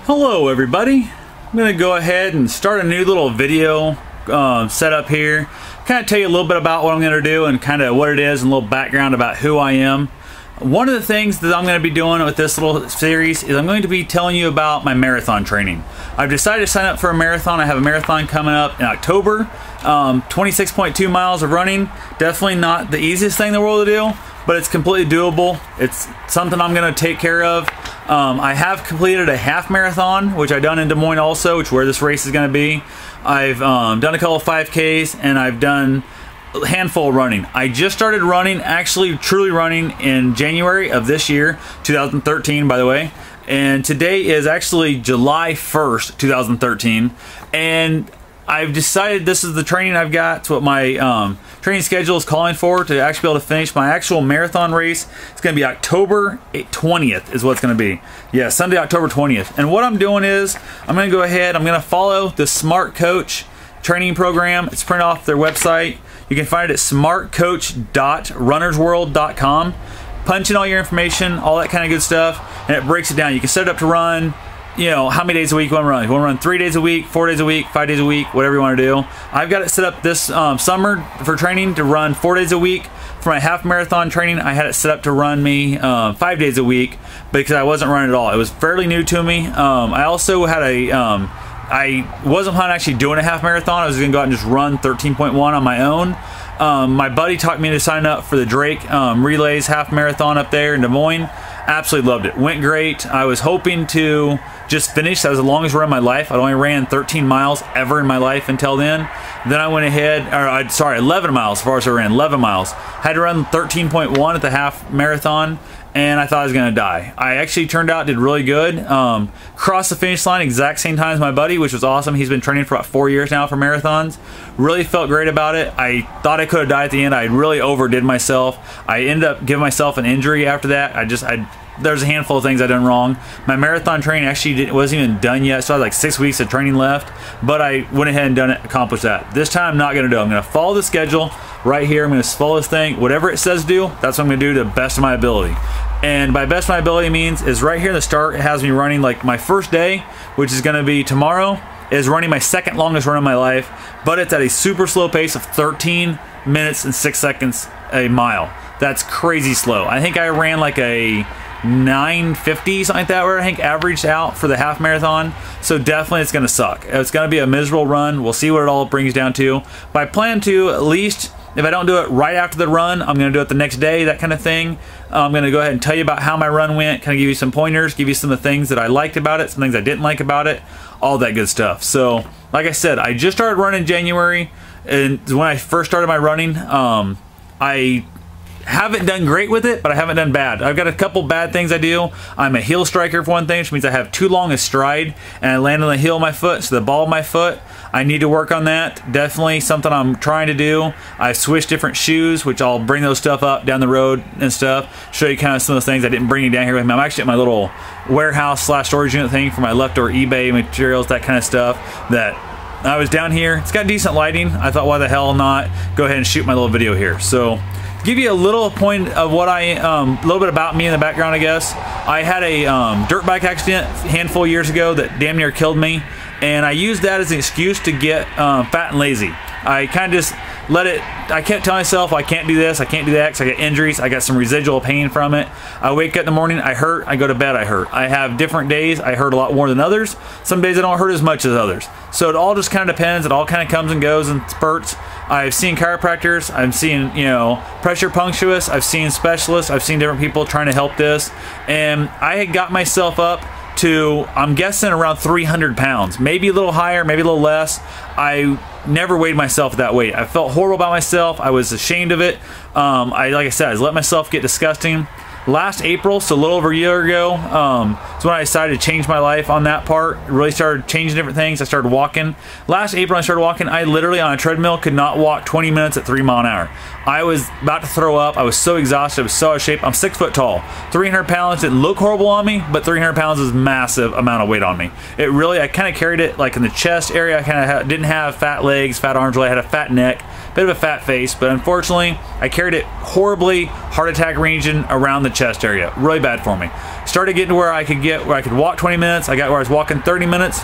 Hello everybody. I'm going to go ahead and start a new little video setup here. Kind of tell you a little bit about what I'm going to do and kind of what it is and a little background about who I am. One of the things that I'm going to be doing with this little series is I'm going to be telling you about my marathon training. I've decided to sign up for a marathon. I have a marathon coming up in October. 26.2 miles of running. Definitely not the easiest thing in the world to do, but it's completely doable. It's something I'm going to take care of. I have completed a half marathon, which I've done in Des Moines also, which is where this race is going to be. I've done a couple of 5Ks, and I've done a handful of running. I just started running, actually truly running, in January of this year, 2013 by the way. And today is actually July 1st, 2013. And I've decided this is the training I've got. It's what my training schedule is calling for to actually be able to finish my actual marathon race. It's going to be October 20th is what it's going to be. Yeah, Sunday, October 20th. And what I'm doing is I'm going to go ahead, I'm going to follow the Smart Coach training program. It's printed off their website. You can find it at smartcoach.runnersworld.com. Punch in all your information, all that kind of good stuff, and it breaks it down. You can set it up to run, you know, how many days a week you want to run. If you want to run 3 days a week, 4 days a week, 5 days a week, whatever you want to do. I've got it set up this summer for training to run 4 days a week. For my half marathon training, I had it set up to run me 5 days a week because I wasn't running at all. It was fairly new to me. I also had a, I wasn't planning on actually doing a half marathon. I was going to go out and just run 13.1 on my own. My buddy talked me into signing up for the Drake Relays half marathon up there in Des Moines. Absolutely loved it. Went great. I was hoping to just finish. That was the longest run of my life. I'd only ran 13 miles ever in my life until then. Then I went ahead, or sorry, 11 miles as far as I ran, 11 miles. Had to run 13.1 at the half marathon, and I thought I was going to die. I actually turned out, did really good. Crossed the finish line exact same time as my buddy, which was awesome. He's been training for about 4 years now for marathons. Really felt great about it. I thought I could have died at the end. I really overdid myself. I ended up giving myself an injury after that. There's a handful of things I've done wrong. My marathon training actually wasn't even done yet, so I had like 6 weeks of training left, but I went ahead and accomplished that. This time I'm not going to do it. I'm going to follow the schedule right here. I'm going to follow this thing. Whatever it says to do, that's what I'm going to do to the best of my ability. And by best of my ability means is right here in the start, it has me running like my first day, which is going to be tomorrow, is running my second longest run of my life, but it's at a super slow pace of 13 minutes and 6 seconds a mile. That's crazy slow. I think I ran like a 9:50, something like that, where I think averaged out for the half marathon. So definitely it's going to suck. It's going to be a miserable run. We'll see what it all brings down to. But I plan to, at least, if I don't do it right after the run, I'm going to do it the next day, that kind of thing. I'm going to go ahead and tell you about how my run went, kind of give you some pointers, give you some of the things that I liked about it, some things I didn't like about it, all that good stuff. So, like I said, I just started running in January, and when I first started my running, I haven't done great with it, but I haven't done bad. I've got a couple bad things I do. I'm a heel striker for one thing, which means I have too long a stride and I land on the heel of my foot, so the ball of my foot. I need to work on that. Definitely something I'm trying to do. I've switched different shoes, which I'll bring those stuff up down the road and stuff. Show you kind of some of those things I didn't bring you down here with me. I'm actually at my little warehouse / storage unit thing for my leftover eBay materials, that kind of stuff that I was down here. It's got decent lighting. I thought, why the hell not go ahead and shoot my little video here. So give you a little point of what a little bit about me in the background, I guess. I had a dirt bike accident a handful of years ago that damn near killed me, and I used that as an excuse to get fat and lazy. I kind of just let it, I kept telling myself, I can't do this, I can't do that, because I get injuries, I got some residual pain from it. I wake up in the morning, I hurt, I go to bed, I hurt. I have different days, I hurt a lot more than others. Some days I don't hurt as much as others. So it all just kind of depends, it all kind of comes and goes in spurts. I've seen chiropractors, I've seen, you know, pressure punctuists, I've seen specialists, I've seen different people trying to help this, and I had got myself up to, I'm guessing, around 300 pounds, maybe a little higher, maybe a little less. I never weighed myself that weight. I felt horrible about myself. I was ashamed of it. Like I said, I let myself get disgusting. Last April, so a little over a year ago, is when I decided to change my life on that part. Really started changing different things. I started walking. Last April, I started walking. I literally, on a treadmill, could not walk 20 minutes at 3 miles an hour. I was about to throw up. I was so exhausted. I was so out of shape. I'm 6 foot tall. 300 pounds didn't look horrible on me, but 300 pounds is a massive amount of weight on me. It really, I kind of carried it like in the chest area. I kind of didn't have fat legs, fat arms. Really, I had a fat neck, bit of a fat face, but unfortunately, I carried it horribly, heart attack region around the chest area. Really bad for me. Started getting to where I could walk 20 minutes. I got where I was walking 30 minutes.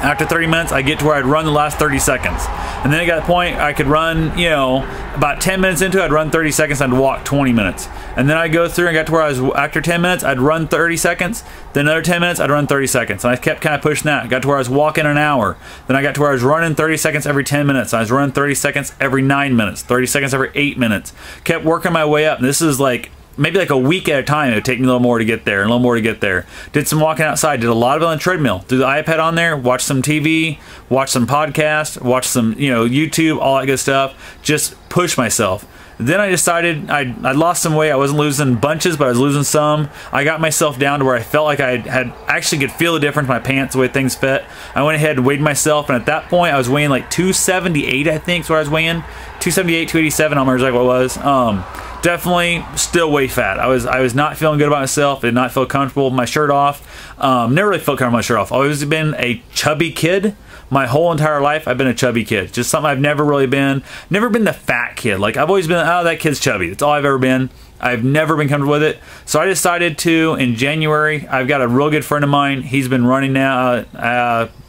After 30 minutes, I get to where I'd run the last 30 seconds. And then I got a point I could run, you know, about 10 minutes into it, I'd run 30 seconds, I'd walk 20 minutes. And then I'd go through and got to where I was, after 10 minutes, I'd run 30 seconds. Then another 10 minutes, I'd run 30 seconds. And I kept kind of pushing that. Got to where I was walking an hour. Then I got to where I was running 30 seconds every 10 minutes. I was running 30 seconds every 9 minutes, 30 seconds every 8 minutes. Kept working my way up. And this is like, maybe like a week at a time. It would take me a little more to get there, and a little more to get there. Did some walking outside, did a lot of it on the treadmill. Threw the iPad on there, watched some TV, watched some podcasts, watched some, you know, YouTube, all that good stuff. Just push myself. Then I decided I lost some weight. I wasn't losing bunches, but I was losing some. I got myself down to where I felt like I had actually could feel the difference in my pants, the way things fit. I went ahead and weighed myself, and at that point I was weighing like 278, I think is what I was weighing. 278, 287, I don't remember exactly what it was. Definitely still way fat. I was not feeling good about myself. Did not feel comfortable with my shirt off. Never really felt comfortable with my shirt off. Always been a chubby kid. My whole entire life, I've been a chubby kid. Just something I've never really been. Never been the fat kid. Like, I've always been, oh, that kid's chubby. That's all I've ever been. I've never been comfortable with it. So I decided to, in January, I've got a real good friend of mine. He's been running now.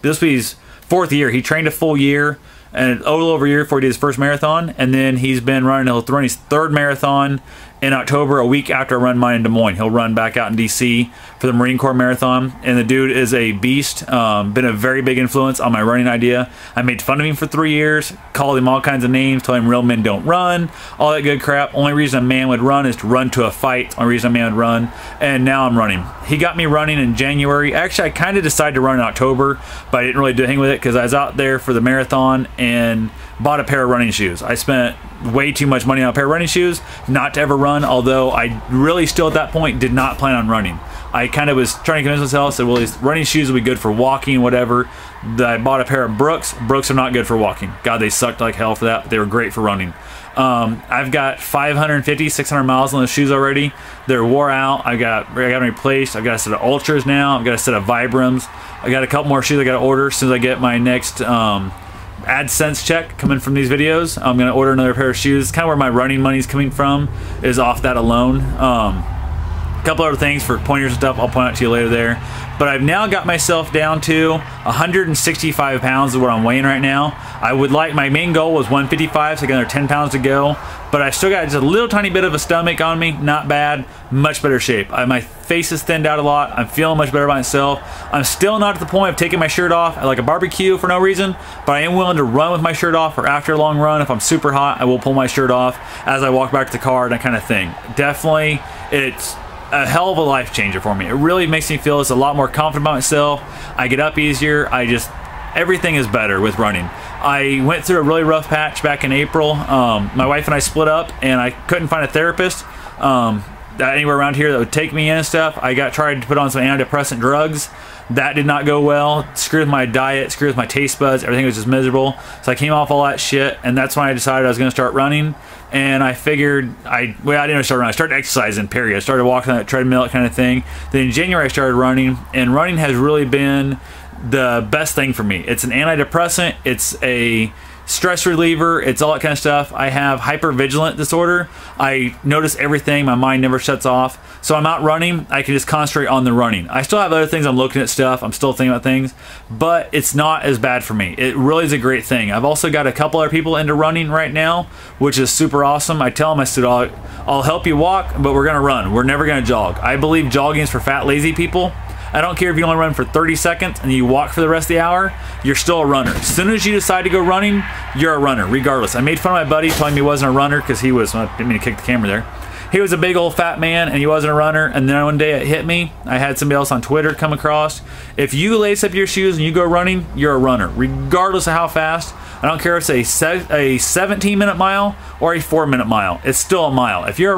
This will be his 4th year. He trained a full year, and a little over a year before he did his first marathon. And then he's been running, he'll run his 3rd marathon in October, a week after I run mine in Des Moines. He'll run back out in DC for the Marine Corps Marathon. And the dude is a beast. Been a very big influence on my running idea. I made fun of him for 3 years, called him all kinds of names, told him real men don't run, all that good crap. Only reason a man would run is to run to a fight. Only reason a man would run. And now I'm running. He got me running in January. Actually, I kind of decided to run in October, but I didn't really do anything with it because I was out there for the marathon and bought a pair of running shoes. I spent way too much money on a pair of running shoes not to ever run, although I really still at that point did not plan on running. I kind of was trying to convince myself, said, well, these running shoes will be good for walking, whatever. I bought a pair of Brooks. Brooks are not good for walking. God, they sucked like hell for that, but they were great for running. I've got 550, 600 miles on those shoes already. They're wore out. I got them replaced. I've got a set of Ultras now. I've got a set of Vibrams. I got a couple more shoes I got to order as soon as I get my next AdSense check coming from these videos. I'm going to order another pair of shoes. Kind of where my running money is coming from is off that alone. A couple other things for pointers and stuff I'll point out to you later there. But I've now got myself down to 165 pounds is what I'm weighing right now. I would like, my main goal was 155, so I got another 10 pounds to go. But I still got just a little tiny bit of a stomach on me. Not bad. Much better shape. My face is thinned out a lot. I'm feeling much better about myself. I'm still not at the point of taking my shirt off at like a barbecue for no reason, but I am willing to run with my shirt off, or after a long run, if I'm super hot, I will pull my shirt off as I walk back to the car, that kind of thing. Definitely, it's a hell of a life changer for me. It really makes me feel just a lot more confident about myself. I get up easier. Everything is better with running. I went through a really rough patch back in April. My wife and I split up, and I couldn't find a therapist anywhere around here that would take me in and stuff. I tried to put on some antidepressant drugs. That did not go well. Screwed with my diet, screwed with my taste buds. Everything was just miserable. So I came off all that shit, and that's when I decided I was going to start running. And I figured, I didn't start running. I started exercising, period. I started walking on that treadmill, that kind of thing. Then in January, I started running, and running has really been the best thing for me. It's an antidepressant. It's a stress reliever. It's all that kind of stuff. I have hypervigilant disorder. I notice everything. My mind never shuts off. So I'm out running. I can just concentrate on the running. I still have other things. I'm looking at stuff. I'm still thinking about things, but it's not as bad for me. It really is a great thing. I've also got a couple other people into running right now, which is super awesome. I tell them, I said, I'll help you walk, but we're going to run. We're never going to jog. I believe jogging is for fat, lazy people. I don't care if you only run for 30 seconds and you walk for the rest of the hour, you're still a runner. As soon as you decide to go running, you're a runner, regardless. I made fun of my buddy telling me he wasn't a runner because he was, I didn't mean to kick the camera there. He was a big old fat man and he wasn't a runner, and then one day it hit me. I had somebody else on Twitter come across. If you lace up your shoes and you go running, you're a runner, regardless of how fast. I don't care if it's a 17-minute mile or a 4-minute mile. It's still a mile. If you're a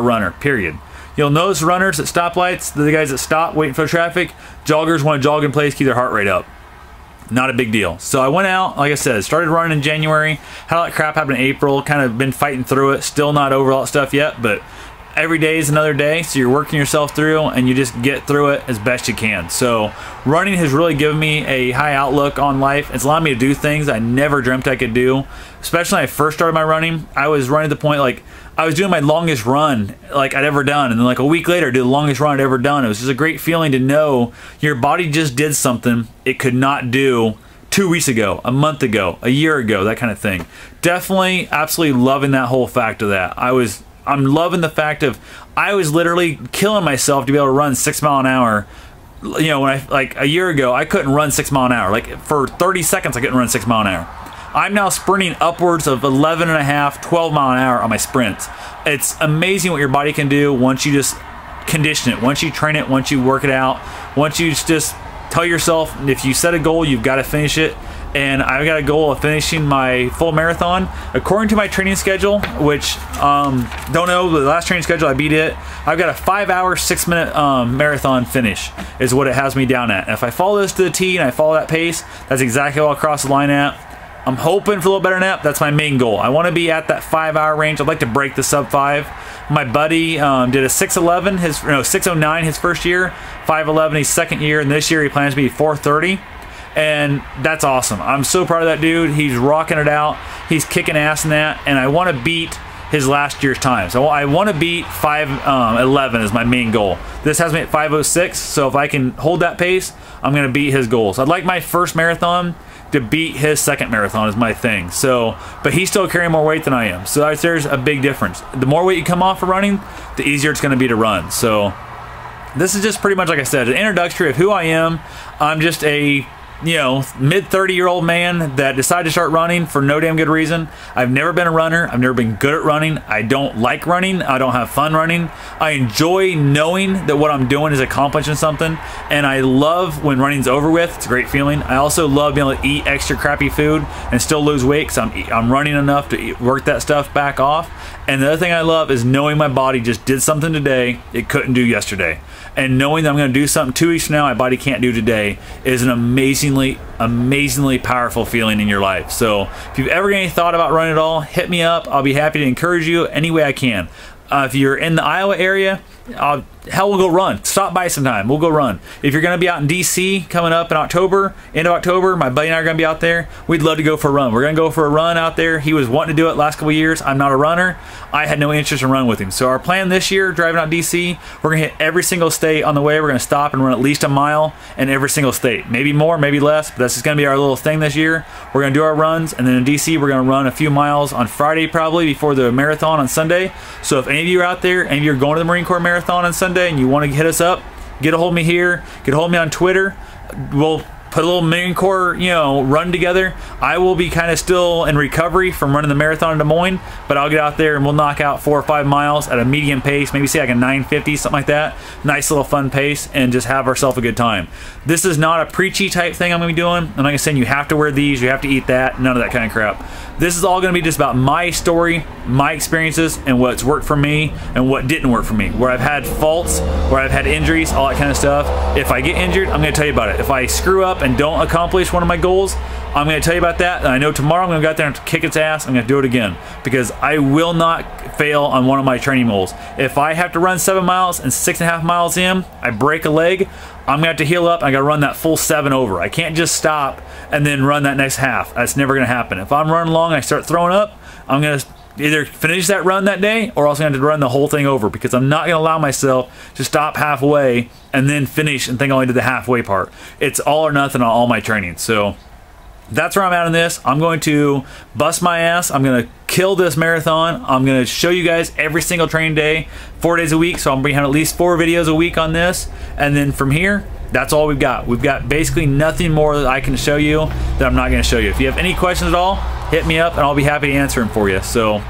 runner, period. You'll notice runners at stoplights, the guys that stop waiting for traffic, joggers want to jog in place, keep their heart rate up. Not a big deal. So I went out, like I said, started running in January, had all that crap happen in April, kind of been fighting through it, still not over all that stuff yet, but every day is another day, so you're working yourself through and you just get through it as best you can. So running has really given me a high outlook on life. It's allowed me to do things I never dreamt I could do. Especially when I first started my running, I was running to the point like I was doing my longest run like I'd ever done, and then like a week later I did the longest run I'd ever done. It was just a great feeling to know your body just did something it could not do 2 weeks ago, a month ago, a year ago, that kind of thing. Definitely, absolutely loving that whole fact of that. I'm loving the fact of I was literally killing myself to be able to run 6 miles an hour. You know, when I, like a year ago, I couldn't run 6 miles an hour. Like for 30 seconds, I couldn't run 6 miles an hour. I'm now sprinting upwards of 11 and a half, 12 miles an hour on my sprints. It's amazing what your body can do once you just condition it, once you train it, once you work it out, once you just tell yourself if you set a goal, you've got to finish it. And I've got a goal of finishing my full marathon according to my training schedule, which don't know the last training schedule, I beat it. I've got a 5 hour 6 minute marathon finish is what it has me down at. And if I follow this to the T and I follow that pace, that's exactly what I'll cross the line at. I'm hoping for a little better than that. That's my main goal. I want to be at that 5 hour range. I'd like to break the sub 5. My buddy did a 6:11, 6:09 his first year, 5:11 his second year, and this year he plans to be 4:30. And that's awesome. I'm so proud of that dude. He's rocking it out. He's kicking ass in that, and I want to beat his last year's time. So I want to beat 5:11 is my main goal. This has me at 5:06, so if I can hold that pace, I'm going to beat his goals. I'd like my first marathon to beat his second marathon is my thing. So, but he's still carrying more weight than I am. So there's a big difference. The more weight you come off for running, the easier it's going to be to run. So this is just pretty much, like I said, an introductory of who I am. I'm just a mid 30-year-old man that decided to start running for no damn good reason. I've never been a runner. I've never been good at running. I don't like running. I don't have fun running. I enjoy knowing that what I'm doing is accomplishing something, and I love when running's over with. It's a great feeling. I also love being able to eat extra crappy food and still lose weight because I'm running enough to work that stuff back off. And the other thing I love is knowing my body just did something today it couldn't do yesterday. And knowing that I'm going to do something 2 weeks from now my body can't do today is an amazingly powerful feeling in your life. So if you've ever got any thought about running at all, hit me up. I'll be happy to encourage you any way I can. If you're in the Iowa area, hell, we'll go run. Stop by sometime. We'll go run. If you're going to be out in DC coming up in October, end of October, my buddy and I are going to be out there. We'd love to go for a run. We're going to go for a run out there. He was wanting to do it last couple of years. I'm not a runner. I had no interest in running with him. So our plan this year, driving out DC, we're going to hit every single state on the way. We're going to stop and run at least a mile in every single state. Maybe more, maybe less, but that's just going to be our little thing this year. We're going to do our runs, and then in DC, we're going to run a few miles on Friday probably before the marathon on Sunday. So if any of you are out there, any of you are going to the Marine Corps Marathon on Sunday and you want to hit us up, get a hold of me here, get a hold of me on Twitter. We'll put a little Marine Corps, run together. I will be kind of still in recovery from running the marathon in Des Moines, but I'll get out there and we'll knock out 4 or 5 miles at a medium pace, maybe say like a 9:50, something like that. Nice little fun pace, and just have ourselves a good time. This is not a preachy type thing I'm going to be doing. I'm not going to say you have to wear these, you have to eat that, none of that kind of crap. This is all going to be just about my story, my experiences, and what's worked for me and what didn't work for me. Where I've had faults, where I've had injuries, all that kind of stuff. If I get injured, I'm going to tell you about it. If I screw up and don't accomplish one of my goals, I'm going to tell you about that. And I know tomorrow I'm going to go out there and kick its ass. I'm going to do it again because I will not fail on one of my training goals. If I have to run 7 miles and 6.5 miles in, I break a leg, I'm going to have to heal up. I got to run that full 7 over. I can't just stop and then run that next half. That's never going to happen. If I'm running long and I start throwing up, I'm going to either finish that run that day or else I'm going to run the whole thing over because I'm not going to allow myself to stop halfway and then finish and think I only did the halfway part. It's all or nothing on all my training. So that's where I'm at on this. I'm going to bust my ass. I'm going to kill this marathon. I'm going to show you guys every single training day, 4 days a week. So I'm going to have at least 4 videos a week on this. And then from here, that's all we've got. We've got basically nothing more that I can show you that I'm not going to show you. If you have any questions at all, hit me up and I'll be happy to answer them for you. So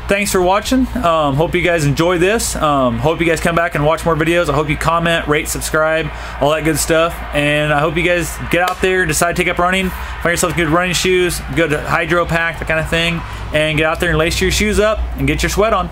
thanks for watching. Hope you guys enjoy this. Hope you guys come back and watch more videos. I hope you comment, rate, subscribe, all that good stuff. And I hope you guys get out there, decide to take up running, find yourself good running shoes, good hydro pack, that kind of thing, and get out there and lace your shoes up and get your sweat on.